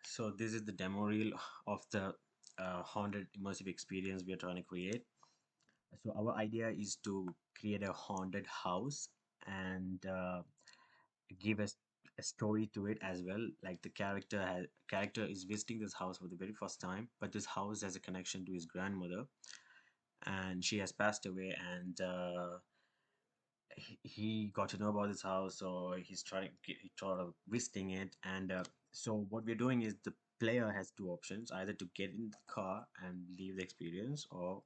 So this is the demo reel of the haunted immersive experience we are trying to create. So our idea is to create a haunted house and give a story to it as well. Like the character is visiting this house for the very first time, but this house has a connection to his grandmother, and she has passed away, and he got to know about this house, so he thought of visiting it. And so what we're doing is the player has two options: either to get in the car and leave the experience, or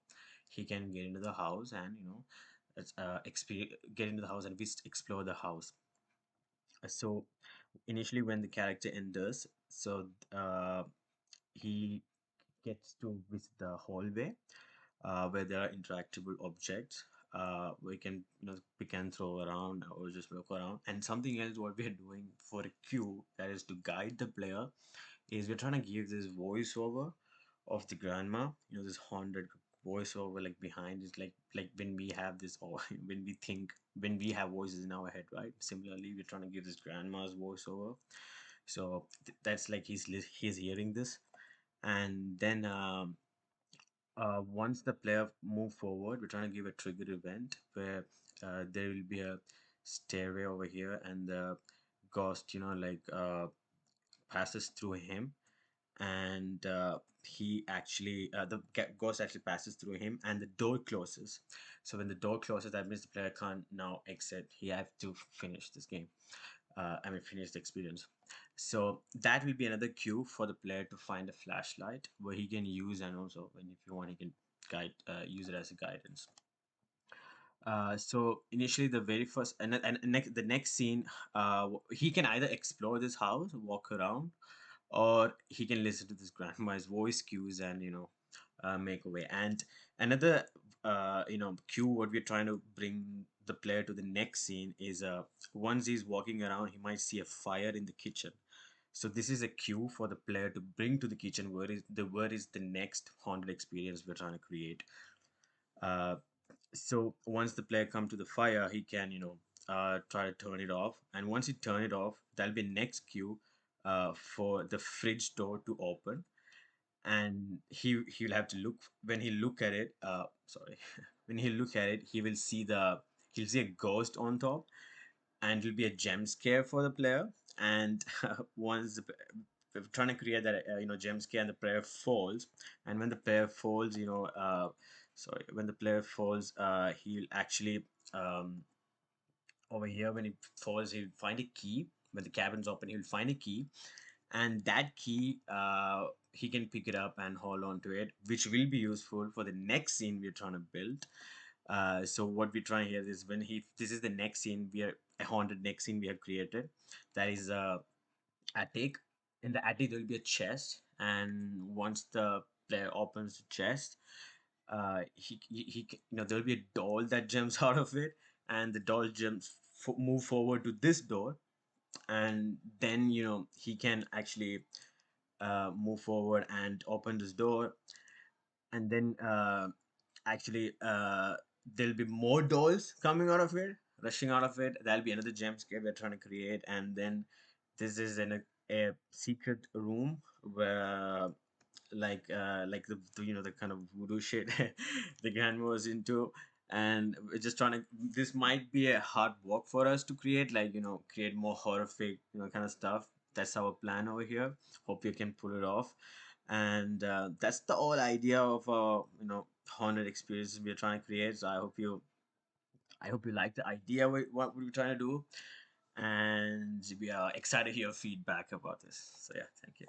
he can get into the house and get into the house and explore the house. So initially when the character enters, he gets to visit the hallway where there are interactable objects we can throw around or just look around. And something else what we are doing for a cue, that is to guide the player, is we're trying to give this voiceover of the grandma, this haunted voiceover like behind is like when we have this, or when we have voices in our head, right? Similarly, we're trying to give this grandma's voiceover. So that's like he's hearing this. And then once the player move forward, we're trying to give a trigger event where there will be a stairway over here, and the ghost, passes through him, and the ghost actually passes through him, and the door closes. So when the door closes, that means the player can't now exit. He have to finish this game. Finish the experience. So that will be another cue for the player to find a flashlight where he can use, and also when if you want, he can use it as a guidance. So initially, the very first the next scene, he can either explore this house, walk around, or he can listen to this grandma's voice cues and make a way. And another cue what we're trying to bring the player to the next scene is once he's walking around, he might see a fire in the kitchen. So this is a cue for the player to bring to the kitchen where is the next haunted experience we're trying to create. So once the player come to the fire, he can try to turn it off, and once he turn it off, that'll be next cue for the fridge door to open. And he'll have to look. When he look at it, sorry, when he look at it, he'll see a ghost on top, and it'll be a jump scare for the player. And we're trying to create that jump scare, and the player falls. And when the player falls, when the player falls, he'll actually over here, when he falls, he'll find a key. When the cabin's open, he'll find a key, and that key, he can pick it up and hold on to it, which will be useful for the next scene we're trying to build. So what we're trying here is, this is the next scene, we are a haunted next scene we have created. That is attic. In the attic there will be a chest, and once the player opens the chest, there'll be a doll that jumps out of it, and the doll move forward to this door, and then he can actually move forward and open this door. And then actually there'll be more dolls coming out of it, rushing out of it. That'll be another jump scare we're trying to create. And then this is in a secret room where the kind of voodoo shit the grandma was into. And we're just trying to, this might be a hard work for us to create, create more horrific kind of stuff. That's our plan over here. Hope you can pull it off. And that's the whole idea of haunted experiences we're trying to create. So I hope you like the idea what we're trying to do, and we are excited to hear feedback about this. So yeah, thank you.